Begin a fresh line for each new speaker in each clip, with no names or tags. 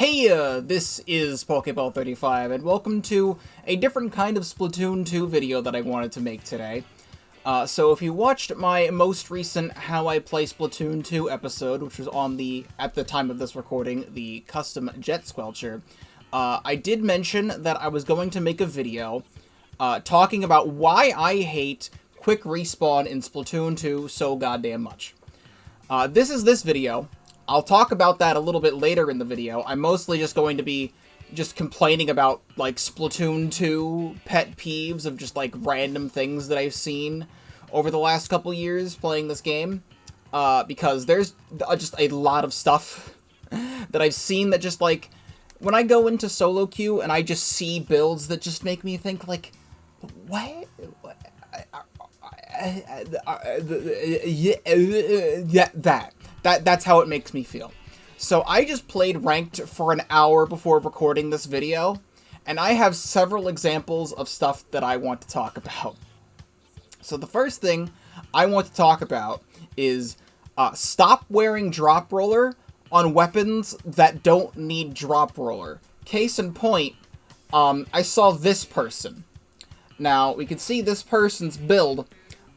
Heya, this is Pokéball35, and welcome to a different kind of Splatoon 2 video that I wanted to make today. So if you watched my most recent How I Play Splatoon 2 episode, which was on at the time of this recording, the custom Jet Squelcher, I did mention that I was going to make a video talking about why I hate quick respawn in Splatoon 2 so goddamn much. This is this video. I'll talk about that a little bit later in the video. I'm mostly just going to be just complaining about, like, Splatoon 2 pet peeves of just, like, random things that I've seen over the last couple years playing this game. Because there's just a lot of stuff that I've seen that just, like, when I go into solo queue and I just see builds that just make me think, like, what? That's how it makes me feel. So I just played ranked for an hour before recording this video, and I have several examples of stuff that I want to talk about. So the first thing I want to talk about is stop wearing drop roller on weapons that don't need drop roller. Case in point, I saw this person. Now, we can see this person's build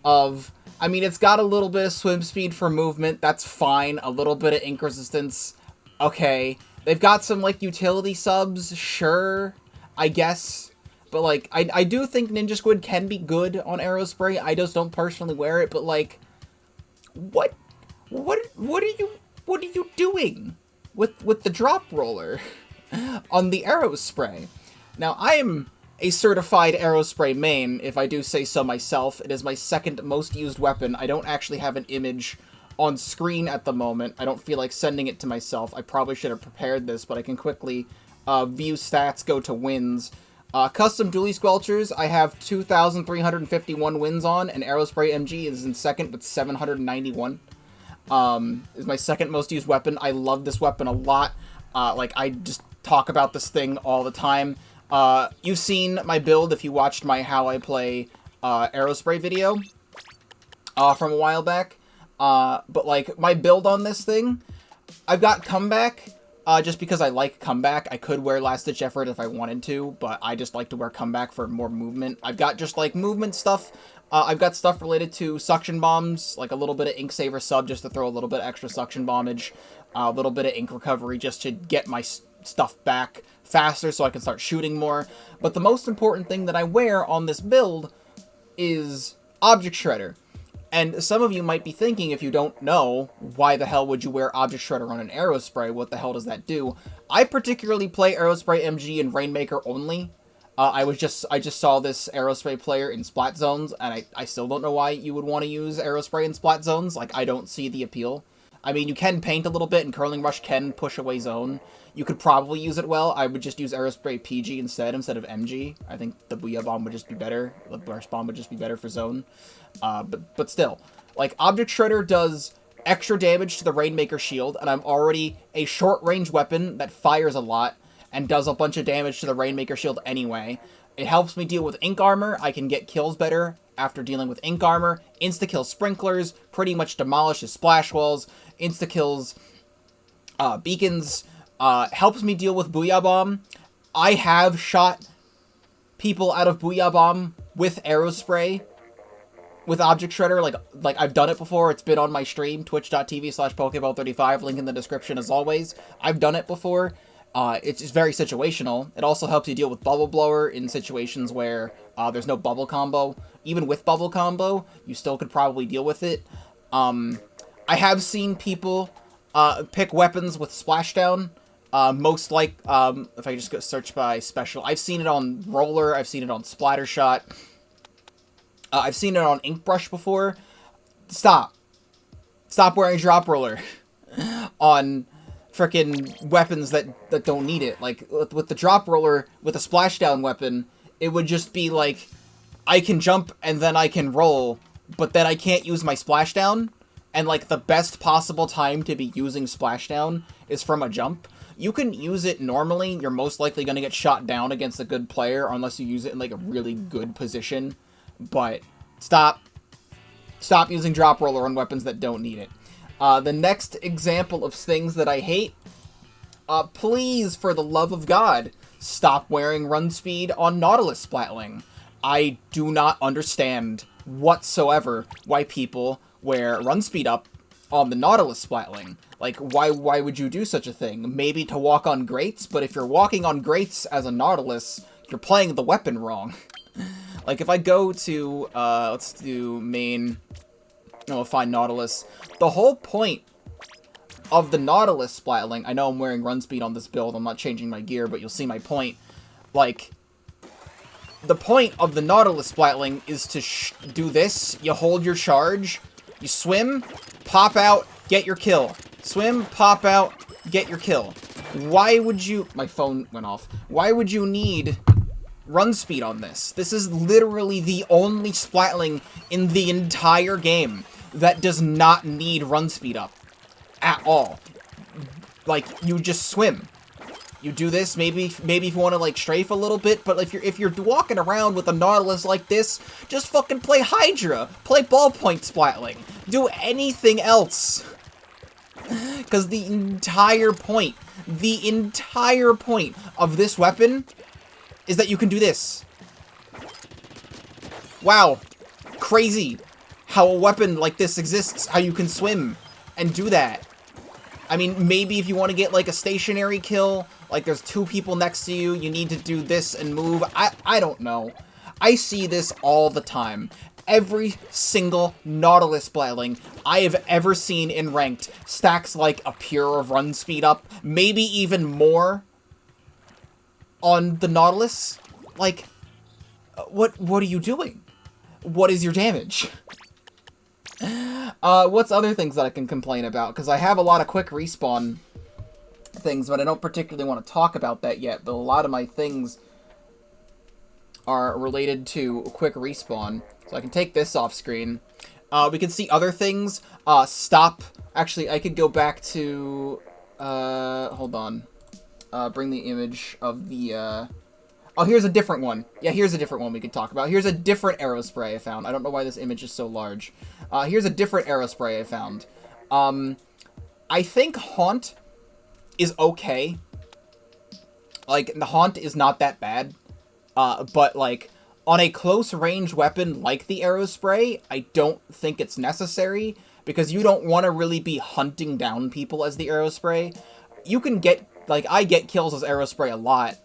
of... I mean, it's got a little bit of swim speed for movement, that's fine. A little bit of ink resistance, okay. They've got some, like, utility subs, sure, I guess. But, like, I do think Ninja Squid can be good on Aerospray. I just don't personally wear it, but, like, what are you doing with the drop roller on the Aerospray? Now, I am a certified Aerospray main, if I do say so myself. It is my second most used weapon. I don't actually have an image on screen at the moment. I don't feel like sending it to myself. I probably should have prepared this, but I can quickly view stats, go to wins. Custom Dually Squelchers, I have 2,351 wins on, and Aerospray MG is in second with 791. Is my second most used weapon. I love this weapon a lot. Like, I just talk about this thing all the time. You've seen my build if you watched my How I Play Aerospray video from a while back. But, like, my build on this thing, I've got Comeback just because I like Comeback. I could wear Last Ditch Effort if I wanted to, but I just like to wear Comeback for more movement. I've got just, like, movement stuff. I've got stuff related to Suction Bombs, like a little bit of Ink Saver sub just to throw a little bit extra Suction Bombage, a little bit of Ink Recovery just to get my stuff back faster so I can start shooting more. But the most important thing that I wear on this build is Object Shredder. And some of you might be thinking, if you don't know, why the hell would you wear Object Shredder on an Aerospray? What the hell does that do? I particularly play Aerospray MG and Rainmaker only. I just saw this Aerospray player in Splat Zones, and I still don't know why you would want to use Aerospray in Splat Zones. Like, I don't see the appeal. I mean, you can paint a little bit, and Curling Rush can push away Zone. You could probably use it well. I would just use Aerospray PG instead of MG. I think the Booyah Bomb would just be better. The Burst Bomb would just be better for Zone. But still, like, Object Shredder does extra damage to the Rainmaker shield, and I'm already a short-range weapon that fires a lot and does a bunch of damage to the Rainmaker shield anyway. It helps me deal with Ink Armor. I can get kills better after dealing with Ink Armor. Insta-kill Sprinklers, pretty much demolishes Splash Walls. Insta-kills Beacons, helps me deal with Booyah Bomb. I have shot people out of Booyah Bomb with Aerospray, with Object Shredder. Like I've done it before. It's been on my stream, twitch.tv/Pokéball35, link in the description as always. I've done it before. It's just very situational. It also helps you deal with Bubble Blower in situations where there's no bubble combo. Even with bubble combo, you still could probably deal with it. I have seen people pick weapons with Splashdown. If I just go search by special, I've seen it on Roller, I've seen it on Splattershot. I've seen it on Ink Brush before. Stop wearing drop roller on frickin' weapons that don't need it. Like, with the drop roller, with a Splashdown weapon, it would just be like, I can jump and then I can roll, but then I can't use my Splashdown. And, like, the best possible time to be using Splashdown is from a jump. You can use it normally. You're most likely going to get shot down against a good player unless you use it in, like, a really good position. But stop using drop roller on weapons that don't need it. The next example of things that I hate Please, for the love of God, stop wearing run speed on Nautilus Splatling. I do not understand whatsoever why people wear run speed up on the Nautilus Splatling. Like, why would you do such a thing? Maybe to walk on grates, but if you're walking on grates as a Nautilus, you're playing the weapon wrong. Like, if I go to, let's do main, we'll find Nautilus. The whole point of the Nautilus Splatling, I know I'm wearing run speed on this build, I'm not changing my gear, but you'll see my point. Like, the point of the Nautilus Splatling is to do this. You hold your charge, you swim, pop out, get your kill. Swim, pop out, get your kill. Why would you... My phone went off. Why would you need run speed on this? This is literally the only Splatling in the entire game that does not need run speed up at all. Like, you just swim. You do this, maybe if you want to, like, strafe a little bit, but if you're walking around with a Nautilus like this, just fucking play Hydra, play ballpoint Splatling, do anything else. Because the entire point of this weapon is that you can do this. Wow. Crazy how a weapon like this exists, how you can swim and do that. I mean, maybe if you want to get, like, a stationary kill, like there's two people next to you, you need to do this and move. I don't know. I see this all the time. Every single Nautilus Splatling I have ever seen in Ranked stacks, like, a pure of run speed up, maybe even more on the Nautilus. Like, what are you doing? What is your damage? What's other things that I can complain about? Because I have a lot of quick respawn things, but I don't particularly want to talk about that yet. But a lot of my things are related to quick respawn. So I can take this off screen. We can see other things. Stop. Actually, I could go back to... hold on. Bring the image of the... Oh, here's a different one. Yeah, here's a different one we could talk about. Here's a different arrow spray I found. I don't know why this image is so large. Here's a different arrow spray I found. I think Haunt is okay. Like, the Haunt is not that bad. But, like, on a close-range weapon like the arrow spray, I don't think it's necessary. Because you don't want to really be hunting down people as the arrow spray. You can get... Like, I get kills as arrow spray a lot.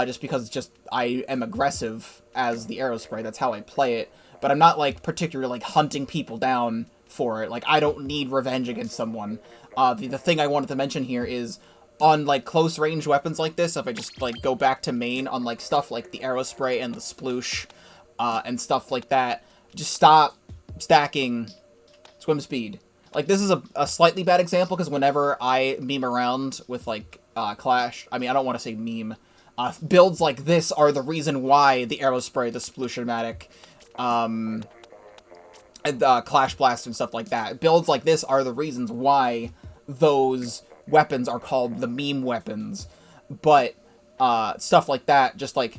Just because I am aggressive as the arrow spray. That's how I play it. But I'm not, like, particularly, like, hunting people down for it. Like, I don't need revenge against someone. The thing I wanted to mention here is, on, like, close-range weapons like this, if I just, like, go back to main on, like, stuff like the arrow spray and the sploosh, and stuff like that, just stop stacking swim speed. Like, this is a slightly bad example, because whenever I meme around with, like, Clash, I mean, I don't want to say meme, builds like this are the reason why the arrow spray, the sploosh-o-matic, and Clash Blast and stuff like that. Builds like this are the reasons why those weapons are called the meme weapons. But, stuff like that, just like,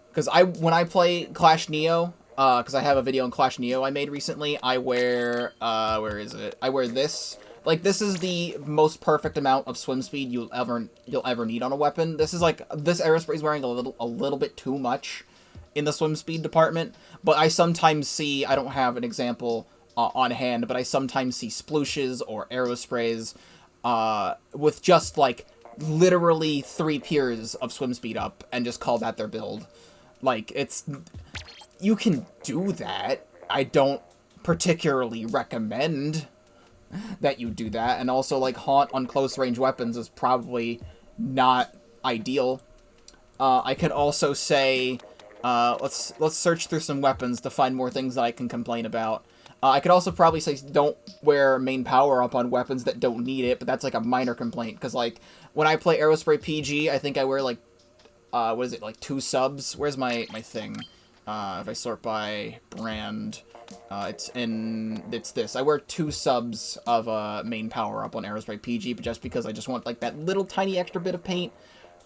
because when I play Clash Neo, because I have a video on Clash Neo I made recently, I wear, where is it? I wear this. Like, this is the most perfect amount of swim speed you'll ever need on a weapon. This is like, this arrow spray is wearing a little bit too much in the swim speed department. But I sometimes see, I don't have an example on hand, but I sometimes see splooshes or arrow sprays with just, like, literally 3 pures of swim speed up and just call that their build. Like, it's... You can do that. I don't particularly recommend that you do that, and also, like, Haunt on close-range weapons is probably not ideal. I could also say, let's search through some weapons to find more things that I can complain about. I could also probably say don't wear main power-up on weapons that don't need it, but that's, like, a minor complaint, because, like, when I play Aerospray PG, I think I wear, like, what is it, like, 2 subs? Where's my thing? If I sort by brand... it's this. I wear 2 subs of main power up on Aerospray PG, but just because I just want, like, that little tiny extra bit of paint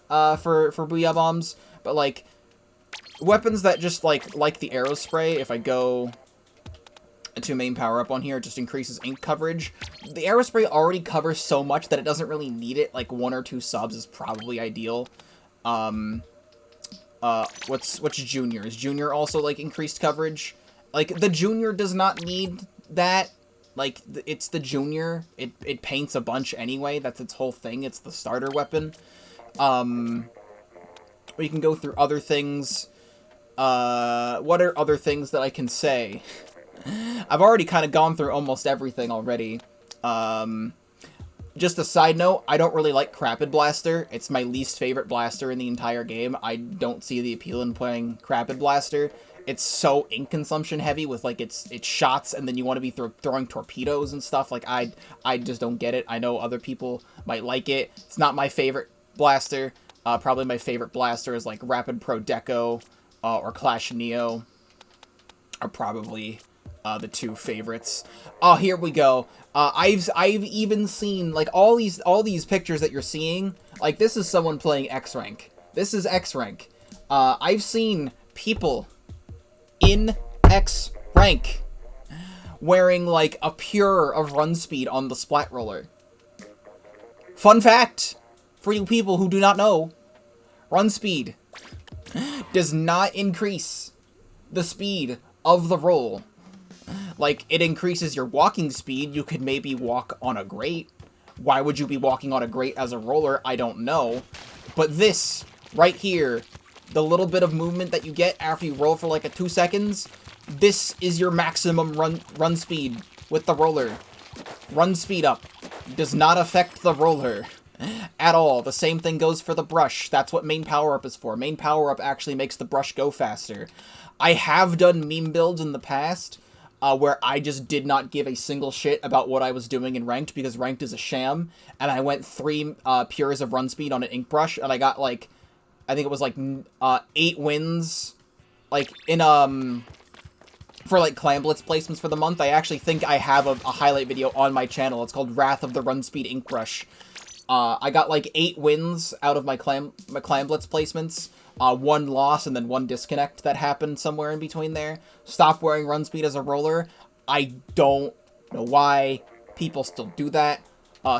for Booyah Bombs. But, like, weapons that just, like the Aerospray, if I go to main power-up on here. It just increases ink coverage. The Aerospray already covers so much that it doesn't really need it. Like, 1 or 2 subs is probably ideal. What's Junior? Is Junior also, like, increased coverage? Like, the Junior does not need that. Like, it's the Junior. It paints a bunch anyway. That's its whole thing. It's the starter weapon. We can go through other things. What are other things that I can say? I've already kind of gone through almost everything already. Just a side note, I don't really like Crapid Blaster. It's my least favorite blaster in the entire game. I don't see the appeal in playing Crapid Blaster. It's so ink consumption heavy with, like, its shots, and then you want to be throwing torpedoes and stuff. Like, I just don't get it. I know other people might like it. It's not my favorite blaster. Probably my favorite blaster is, like, Rapid Pro Deco or Clash Neo are probably the 2 favorites. Oh, here we go. I've even seen, like, all these pictures that you're seeing. Like, this is someone playing X rank. This is X rank. I've seen people in X rank wearing, like, a pure of run speed on the Splat Roller. Fun fact for you people who do not know, run speed does not increase the speed of the roll. Like, it increases your walking speed. You could maybe walk on a grate. Why would you be walking on a grate as a roller? I don't know. But this, right here, the little bit of movement that you get after you roll for, like, a 2 seconds, this is your maximum run speed with the roller. Run speed up does not affect the roller at all. The same thing goes for the brush. That's what main power-up is for. Main power-up actually makes the brush go faster. I have done meme builds in the past where I just did not give a single shit about what I was doing in Ranked because Ranked is a sham, and I went 3 pures of run speed on an ink brush, and I got, like, I think it was, like, 8 wins, like, in, for, like, Clan Blitz placements for the month. I actually think I have a highlight video on my channel. It's called Wrath of the Run Speed Ink Brush. I got, like, 8 wins out of my Clan Blitz placements. 1 loss and then 1 disconnect that happened somewhere in between there. Stop wearing run speed as a roller. I don't know why people still do that.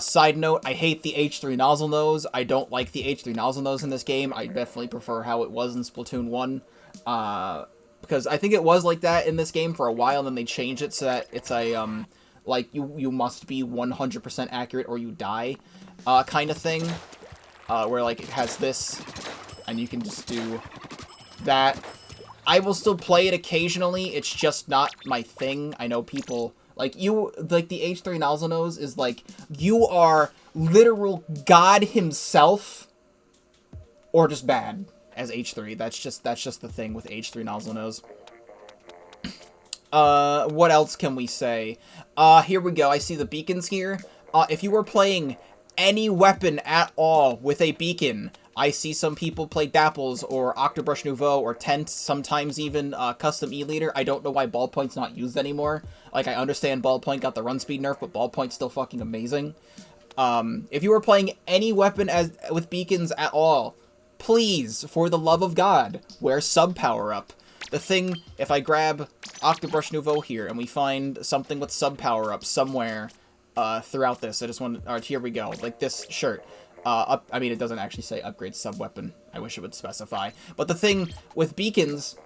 Side note, I hate the H3 nozzle nose. I don't like the H3 nozzle nose in this game. I definitely prefer how it was in Splatoon 1. Because I think it was like that in this game for a while, and then they changed it so that it's a, like, you must be 100% accurate or you die, kind of thing. Where, like, it has this, and you can just do that. I will still play it occasionally. It's just not my thing. I know people... Like, the H3 nozzle nose is, like, you are literal God himself, or just bad as H3. That's just the thing with H3 nozzle nose. What else can we say? Here we go. I see the beacons here. If you were playing any weapon at all with a beacon, I see some people play Dapples or Octobrush Nouveau or Tent, sometimes even Custom E-Leader. I don't know why Ballpoint's not used anymore. Like, I understand Ballpoint got the run speed nerf, but Ballpoint's still fucking amazing. If you were playing any weapon with beacons at all, please, for the love of God, wear sub power up. The thing, if I grab Octobrush Nouveau here and we find something with sub power up somewhere throughout this, I just want to, alright, here we go, like this shirt. I mean, it doesn't actually say upgrade sub-weapon. I wish it would specify. But the thing with beacons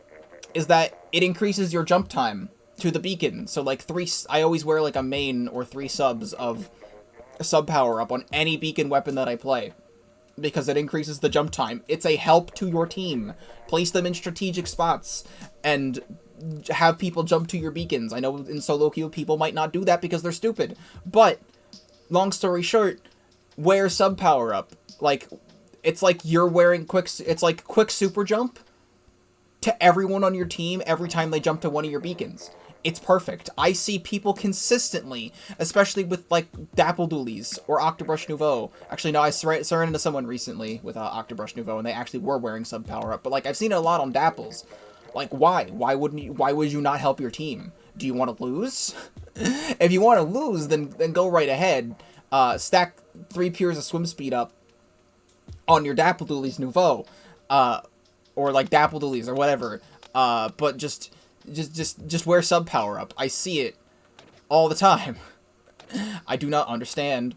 is that it increases your jump time to the beacon. So, like, I always wear, like, a main or 3 subs of sub power-up on any beacon weapon that I play, because it increases the jump time. It's a help to your team. Place them in strategic spots, and have people jump to your beacons. I know in solo queue, people might not do that because they're stupid. But, long story short... wear sub power up. Like, it's like you're wearing it's like quick super jump to everyone on your team every time they jump to one of your beacons. It's perfect. I see people consistently, especially with, like, Dapple Doolies or Octobrush Nouveau. Actually, no, I ran into someone recently with Octobrush Nouveau, and they actually were wearing sub power up. But, like, I've seen it a lot on Dapples. Like, why? Why would you not help your team? Do you want to lose? If you want to lose, then go right ahead. Stack 3 pures of swim speed up on your Dapple Doolies Nouveau, or like Dapple Doolies or whatever. But just wear sub power up. I see it all the time. I do not understand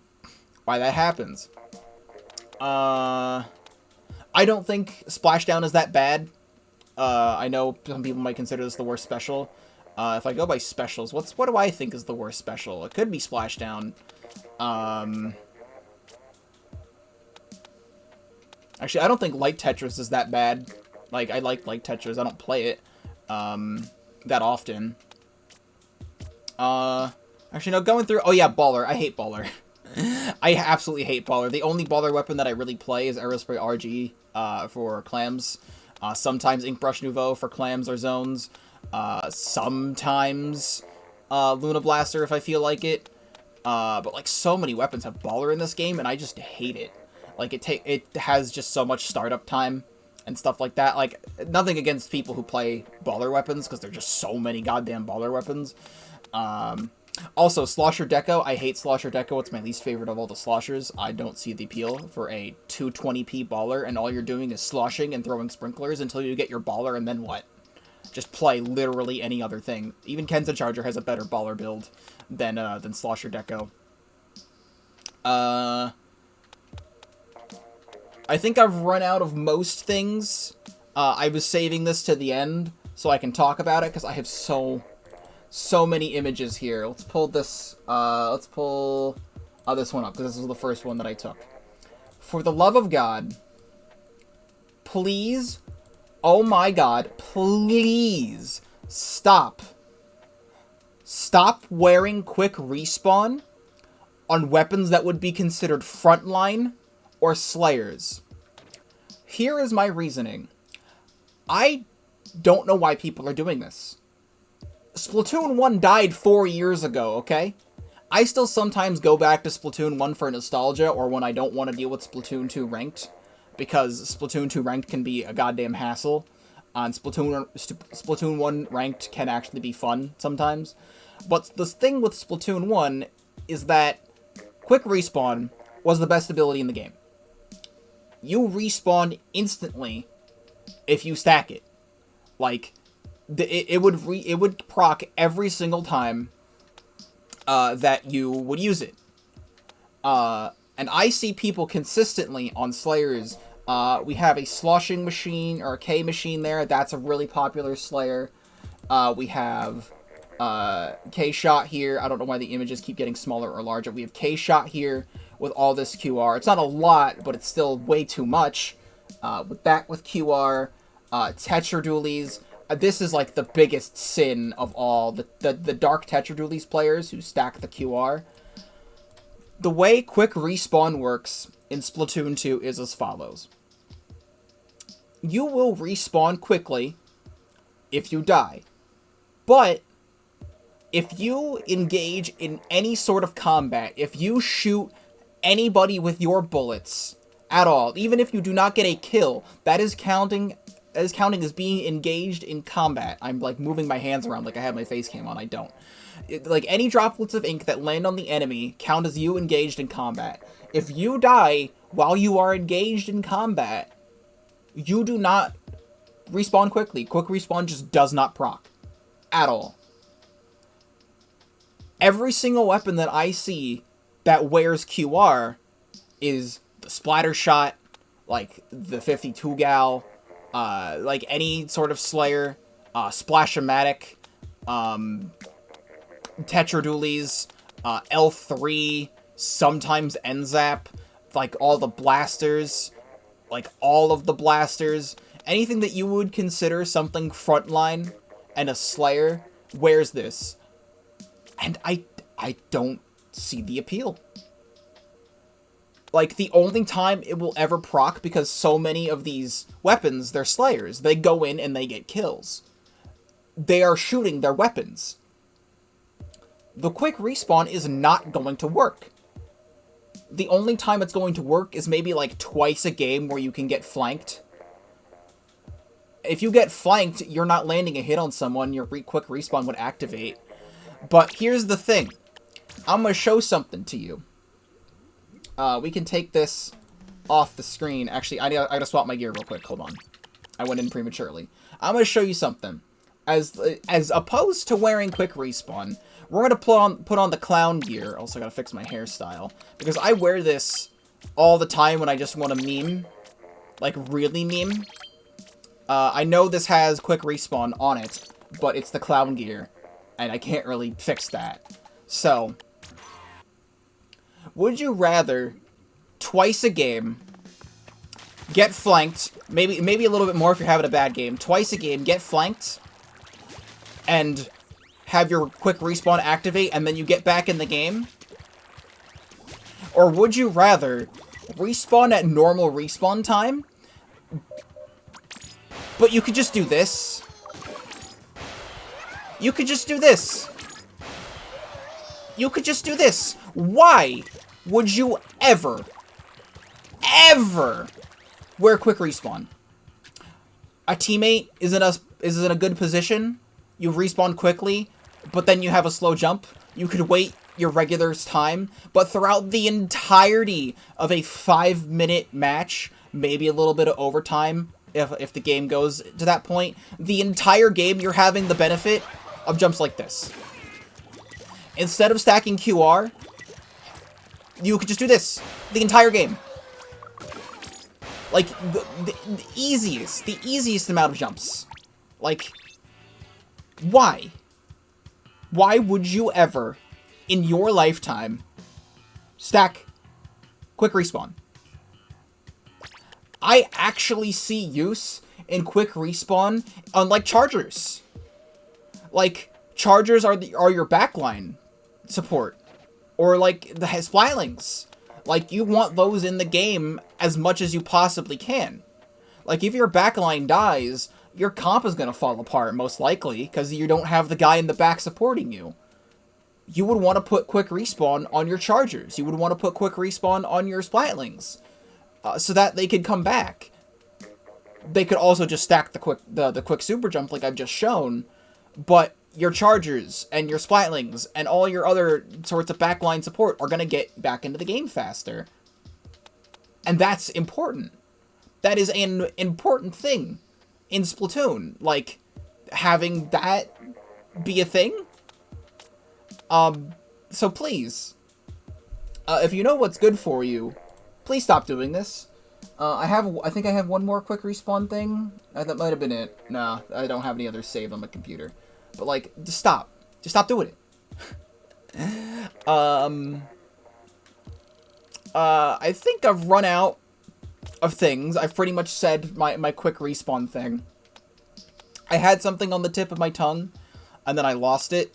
why that happens. I don't think Splashdown is that bad. I know some people might consider this the worst special. If I go by specials, what do I think is the worst special? It could be Splashdown. Actually, I don't think Light Tetris is that bad. Like, I like Light Tetris. I don't play it, that often. Actually, no, going through... Oh, yeah, Baller. I hate Baller. I absolutely hate Baller. The only Baller weapon that I really play is Aerospray RG, for clams. Sometimes Ink Brush Nouveau for clams or zones. Sometimes, Luna Blaster if I feel like it. But, like, so many weapons have Baller in this game, and I just hate it. Like, it has just so much startup time and stuff like that. Like, nothing against people who play Baller weapons, because there's just so many goddamn Baller weapons. Also, Slosher Deco. I hate Slosher Deco. It's my least favorite of all the sloshers. I don't see the appeal for a 220p Baller, and all you're doing is sloshing and throwing sprinklers until you get your Baller, and then what? Just play literally any other thing. Even Kenza Charger has a better Baller build than Slosher Deco. I think I've run out of most things. I was saving this to the end so I can talk about it, because I have so many images here. Let's pull this, this one up, because this was the first one that I took. For the love of God, please, oh my God, please stop wearing quick respawn on weapons that would be considered frontline or slayers. Here is my reasoning. I don't know why people are doing this. Splatoon 1 died 4 years ago, okay? I still sometimes go back to Splatoon 1 for nostalgia, or when I don't want to deal with Splatoon 2 ranked, because Splatoon 2 ranked can be a goddamn hassle, and Splatoon 1 ranked can actually be fun sometimes. But the thing with Splatoon 1 is that quick respawn was the best ability in the game. You respawn instantly if you stack it. Like, it would proc every single time that you would use it. And I see people consistently on Slayers. We have a sloshing machine, or a K machine there. That's a really popular Slayer. We have K-Shot here. I don't know why the images keep getting smaller or larger. We have K-Shot here with all this QR. It's not a lot, but it's still way too much. With QR, Tetradoolies. This is like the biggest sin of all. The Dark Tetradoolies players who stack the QR. The way quick respawn works in Splatoon 2 is as follows. You will respawn quickly if you die. But if you engage in any sort of combat, if you shoot anybody with your bullets at all, even if you do not get a kill, that is counting as being engaged in combat. I'm like moving my hands around like I have my face cam on. I don't. Like any droplets of ink that land on the enemy count as you engaged in combat. If you die while you are engaged in combat, you do not respawn quickly. Quick respawn just does not proc at all. Every single weapon that I see that wears QR is the Splatter Shot, like the 52 gal, like any sort of Slayer, Splash-O-Matic, Tetradoolies, L3, sometimes NZAP, like all the blasters, like all of the blasters, anything that you would consider something frontline and a Slayer wears this. And I don't see the appeal. Like, the only time it will ever proc, because so many of these weapons, they're Slayers. They go in and they get kills. They are shooting their weapons. The quick respawn is not going to work. The only time it's going to work is maybe like twice a game where you can get flanked. If you get flanked, you're not landing a hit on someone, your quick respawn would activate. But here's the thing. I'm going to show something to you. We can take this off the screen. Actually, I gotta swap my gear real quick. Hold on. I went in prematurely. I'm going to show you something. as opposed to wearing quick respawn, we're gonna put on the clown gear. Also gotta fix my hairstyle, because I wear this all the time when I just want to meme, like really meme. I know this has quick respawn on it, but it's the clown gear, and I can't really fix that. So, would you rather twice a game get flanked, maybe a little bit more if you're having a bad game, twice a game get flanked, and have your quick respawn activate, and then you get back in the game? Or would you rather respawn at normal respawn time, but you could just do this? You could just do this. You could just do this. Why would you ever wear quick respawn? A teammate is in a good position. You respawn quickly, but then you have a slow jump. You could wait your regular time, but throughout the entirety of a 5-minute match, maybe a little bit of overtime, if the game goes to that point, the entire game you're having the benefit of jumps like this. Instead of stacking QR, you could just do this the entire game. Like, the easiest amount of jumps. Like, why? Why would you ever, in your lifetime, stack quick respawn? I actually see use in quick respawn, unlike chargers. Like, chargers are your backline support, or like the splylings. Like, you want those in the game as much as you possibly can. Like, if your backline dies, your comp is gonna fall apart, most likely, because you don't have the guy in the back supporting you. You would want to put quick respawn on your chargers. You would want to put quick respawn on your splatlings, so that they could come back. They could also just stack the quick super jump like I've just shown, but your chargers and your splatlings and all your other sorts of backline support are going to get back into the game faster. And that's important. That is an important thing in Splatoon. Like, having that be a thing. So please, if you know what's good for you, please stop doing this. I think I have one more quick respawn thing. That might have been it. Nah, I don't have any others saved on my computer. But, like, just stop. Just stop doing it. I think I've run out of things. I've pretty much said my quick respawn thing. I had something on the tip of my tongue, and then I lost it.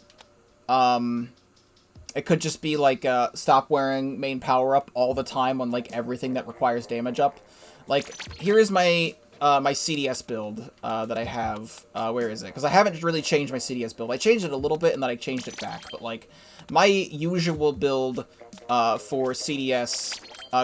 It could just be, like, stop wearing main power-up all the time on, like, everything that requires damage up. Like, here is my my CDS build that I have. Where is it? Because I haven't really changed my CDS build. I changed it a little bit, and then I changed it back. But, like, my usual build for CDS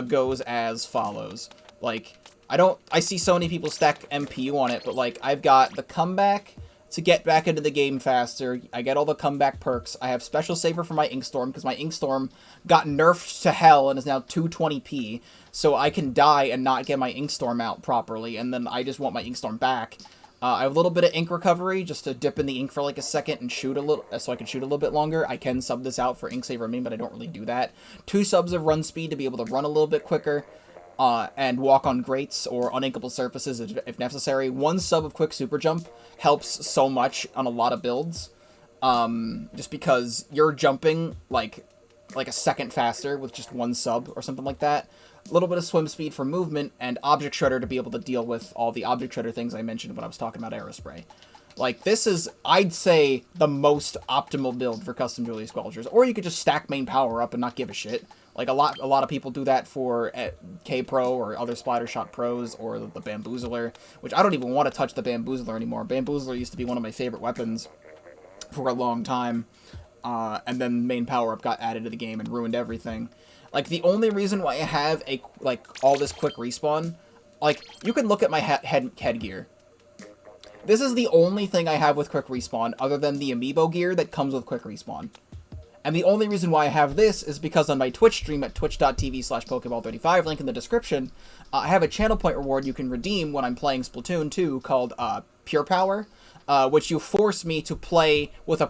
goes as follows. Like, I see so many people stack MPU on it, but, like, I've got the comeback to get back into the game faster. I get all the comeback perks. I have special saver for my Inkstorm, because my Inkstorm got nerfed to hell and is now 220p, so I can die and not get my Inkstorm out properly, and then I just want my Inkstorm back. I have a little bit of ink recovery, just to dip in the ink for like a second and shoot a little, so I can shoot a little bit longer. I can sub this out for ink saver main, but I don't really do that. 2 subs of run speed to be able to run a little bit quicker, and walk on grates or uninkable surfaces if necessary. 1 sub of quick super jump helps so much on a lot of builds, just because you're jumping like a second faster with just 1 sub or something like that. A little bit of swim speed for movement, and object shredder to be able to deal with all the object shredder things I mentioned when I was talking about Aerospray. Like, this is, I'd say, the most optimal build for custom Dually Squelchers. Or you could just stack main power up and not give a shit. Like, a lot of people do that for K-Pro or other Splattershot Pros or the Bamboozler, which I don't even want to touch the Bamboozler anymore. Bamboozler used to be one of my favorite weapons for a long time, and then main power-up got added to the game and ruined everything. Like, the only reason why I have all this quick respawn, like, you can look at my headgear. This is the only thing I have with quick respawn, other than the amiibo gear that comes with quick respawn. And the only reason why I have this is because on my Twitch stream at twitch.tv/Pokéball35, link in the description, I have a channel point reward you can redeem when I'm playing Splatoon 2 called Pure Power. which you force me to play with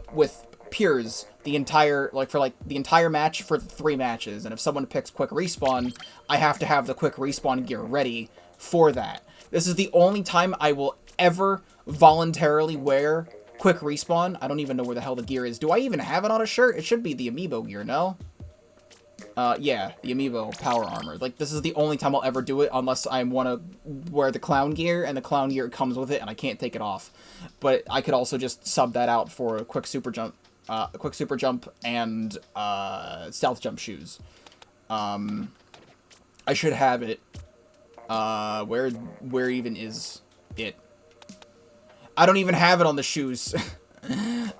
pures the entire match for 3 matches. And if someone picks quick respawn, I have to have the quick respawn gear ready for that. This is the only time I will ever voluntarily wear quick respawn. I don't even know where the hell the gear is. Do I even have it on a shirt? It should be the amiibo gear, no? Yeah, the amiibo power armor. Like, this is the only time I'll ever do it unless I want to wear the clown gear, and the clown gear comes with it, and I can't take it off. But I could also just sub that out for a quick super jump and stealth jump shoes. I should have it. Where even is it? I don't even have it on the shoes.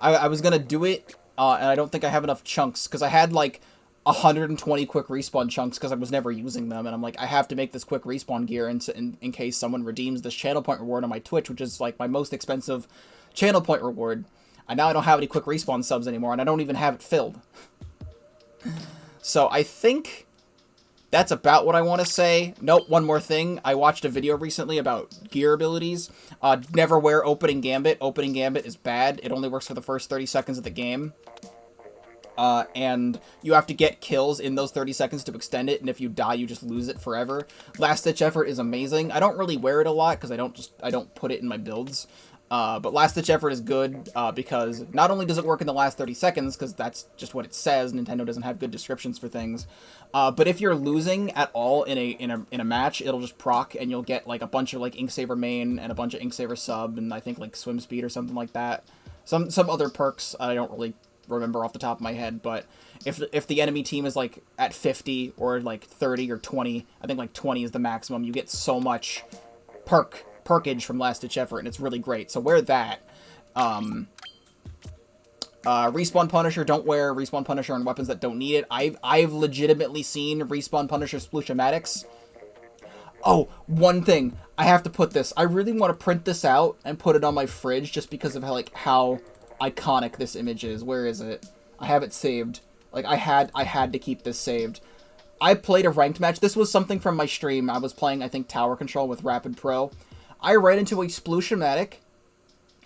I was gonna do it, and I don't think I have enough chunks, because I had, like, 120 quick respawn chunks, because I was never using them, and I'm like, I have to make this quick respawn gear in case someone redeems this channel point reward on my Twitch, which is, like, my most expensive channel point reward. And now I don't have any quick respawn subs anymore, and I don't even have it filled. So I think that's about what I want to say. Nope, one more thing. I watched a video recently about gear abilities. Never wear Opening Gambit. Opening Gambit is bad. It only works for the first 30 seconds of the game. And you have to get kills in those 30 seconds to extend it, and if you die, you just lose it forever. Last Ditch Effort is amazing. I don't really wear it a lot, because I don't put it in my builds. But Last Ditch Effort is good, because not only does it work in the last 30 seconds, because that's just what it says, Nintendo doesn't have good descriptions for things, but if you're losing at all in a match, it'll just proc, and you'll get, like, a bunch of, like, Inksaver main, and a bunch of Inksaver sub, and I think, like, swim speed or something like that. Some other perks I don't really remember off the top of my head, but if the enemy team is, like, at 50, or, like, 30 or 20, I think, like, 20 is the maximum, you get so much perkage from Last Ditch Effort, and it's really great. So wear that. Respawn Punisher, don't wear Respawn Punisher on weapons that don't need it. I've legitimately seen Respawn Punisher Splooshamatics. Oh, one thing. I have to put this. I really want to print this out and put it on my fridge just because of how iconic this image is. Where is it? I have it saved. Like, I had to keep this saved. I played a ranked match. This was something from my stream. I was playing, I think, Tower Control with Rapid Pro. I ran into a Splooshomatic.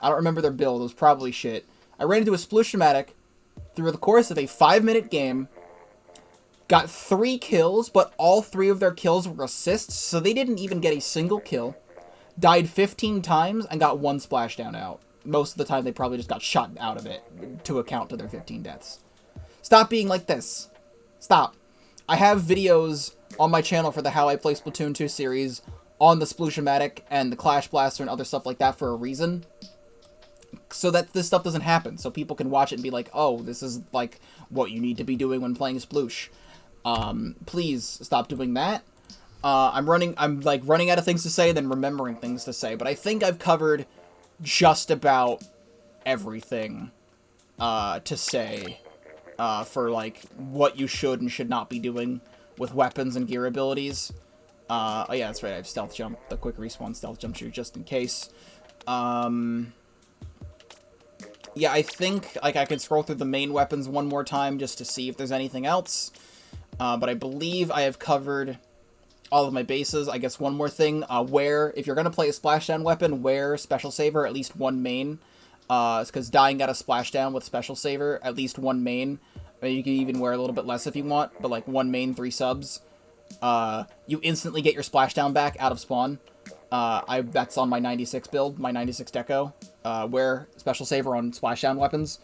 I don't remember their build. It was probably shit. I ran into a Splooshomatic through the course of a 5-minute game. Got 3 kills, but all 3 of their kills were assists, so they didn't even get a single kill. Died 15 times and got 1 splashdown out. Most of the time, they probably just got shot out of it to account to their 15 deaths. Stop being like this. Stop. I have videos on my channel for the How I Play Splatoon 2 series on the Splooshomatic and the Clash Blaster and other stuff like that for a reason. So that this stuff doesn't happen. So people can watch it and be like, oh, this is, like, what you need to be doing when playing Sploosh. Please stop doing that. I'm running out of things to say, then remembering things to say. But I think I've covered just about everything, to say, for, like, what you should and should not be doing with weapons and gear abilities. Oh yeah, that's right, I have Stealth Jump, the quick respawn Stealth Jump shoot, just in case. Yeah, I think, like, I could scroll through the main weapons one more time just to see if there's anything else. But I believe I have covered all of my bases. I guess one more thing, if you're gonna play a splashdown weapon, wear Special Saver, at least one main. Because dying at a splashdown with Special Saver, at least one main. I mean, you can even wear a little bit less if you want, but, like, one main, 3 subs. You instantly get your splashdown back out of spawn. That's on my 96 build, my 96 deco. Wear Special Saver on splashdown weapons.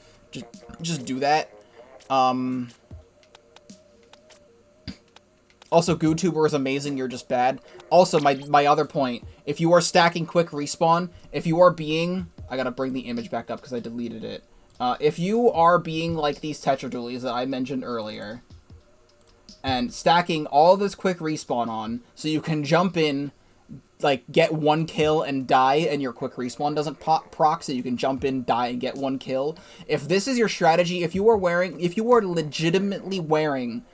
Just do that. Also, GooTuber is amazing, you're just bad. Also, my other point, if you are stacking quick respawn, if you are being... I gotta bring the image back up because I deleted it. If you are being like these Tetradualies that I mentioned earlier, and stacking all this quick respawn on, so you can jump in, like, get 1 kill and die, and your quick respawn doesn't proc, so you can jump in, die, and get 1 kill. If this is your strategy, if you are legitimately wearing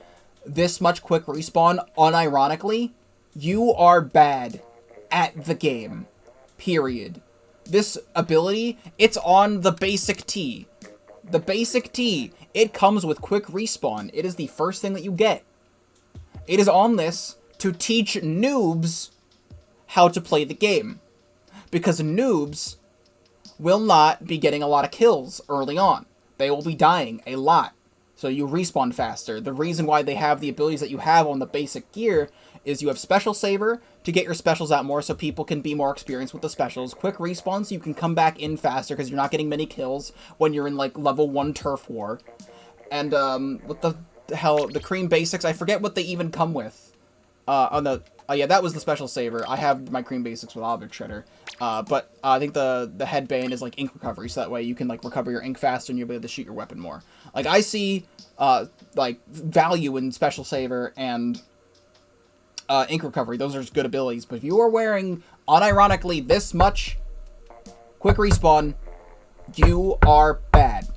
this much quick respawn, unironically, you are bad at the game. Period. This ability, it's on the basic T. The basic T, it comes with quick respawn. It is the first thing that you get. It is on this to teach noobs how to play the game. Because noobs will not be getting a lot of kills early on. They will be dying a lot. So you respawn faster. The reason why they have the abilities that you have on the basic gear is you have Special Saver to get your specials out more so people can be more experienced with the specials. Quick respawn so you can come back in faster because you're not getting many kills when you're in, like, level 1 Turf War. And, what the hell, the cream basics, I forget what they even come with. Oh yeah, that was the Special Saver. I have my cream basics with Object Shredder. But I think the headbane is, like, ink recovery, so that way you can, like, recover your ink faster and you'll be able to shoot your weapon more. Like, I see, like, value in Special Saver and ink recovery. Those are just good abilities. But if you are wearing, unironically, this much quick respawn, you are bad.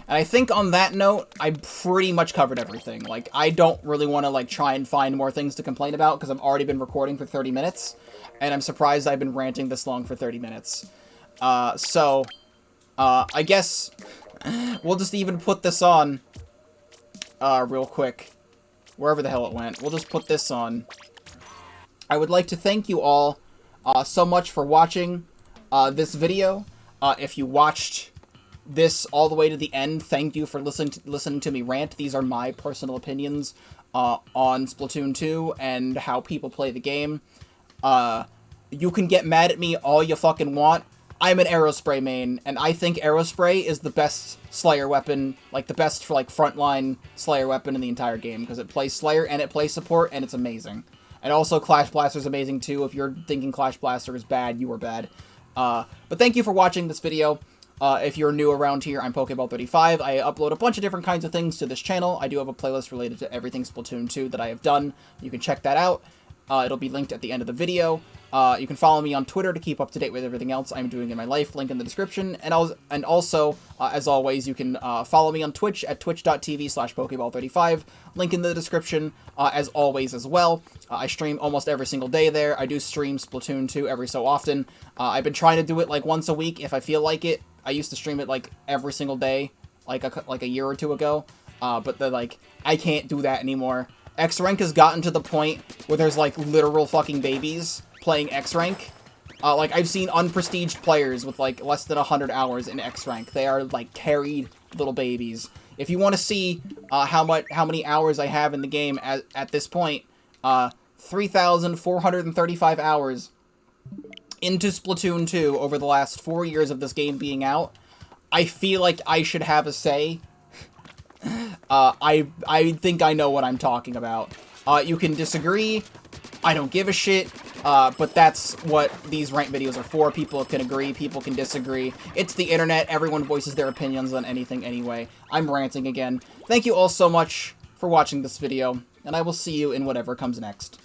And I think on that note, I pretty much covered everything. Like, I don't really want to, like, try and find more things to complain about, because I've already been recording for 30 minutes, and I'm surprised I've been ranting this long for 30 minutes. I guess we'll just even put this on, real quick. Wherever the hell it went. We'll just put this on. I would like to thank you all, so much for watching, this video. If you watched this all the way to the end, thank you for listening to me rant. These are my personal opinions on Splatoon 2 and how people play the game. You can get mad at me all you fucking want. I'm an Aerospray main, and I think Aerospray is the best Slayer weapon, like the best for like frontline Slayer weapon in the entire game, because it plays Slayer and it plays support, and it's amazing. And also Clash Blaster is amazing too. If you're thinking Clash Blaster is bad, you are bad. But thank you for watching this video. If you're new around here, I'm Pokéball35. I upload a bunch of different kinds of things to this channel. I do have a playlist related to everything Splatoon 2 that I have done. You can check that out. It'll be linked at the end of the video. You can follow me on Twitter to keep up to date with everything else I'm doing in my life, link in the description. And also, as always, you can follow me on Twitch at twitch.tv/Pokéball35, link in the description, as always as well. I stream almost every single day there. I do stream Splatoon 2 every so often. I've been trying to do it like once a week if I feel like it. I used to stream it like every single day, like a year or two ago, but I can't do that anymore. X-Rank has gotten to the point where there's like literal fucking babies playing X-Rank. Like I've seen unprestiged players with like less than 100 hours in X-Rank. They are like carried little babies. If you want to see how many hours I have in the game at this point, 3,435 hours into Splatoon 2 over the last 4 years of this game being out. I feel like I should have a say. I think I know what I'm talking about. You can disagree. I don't give a shit. But that's what these rant videos are for. People can agree, people can disagree. It's the internet. Everyone voices their opinions on anything anyway. I'm ranting again. Thank you all so much for watching this video, and I will see you in whatever comes next.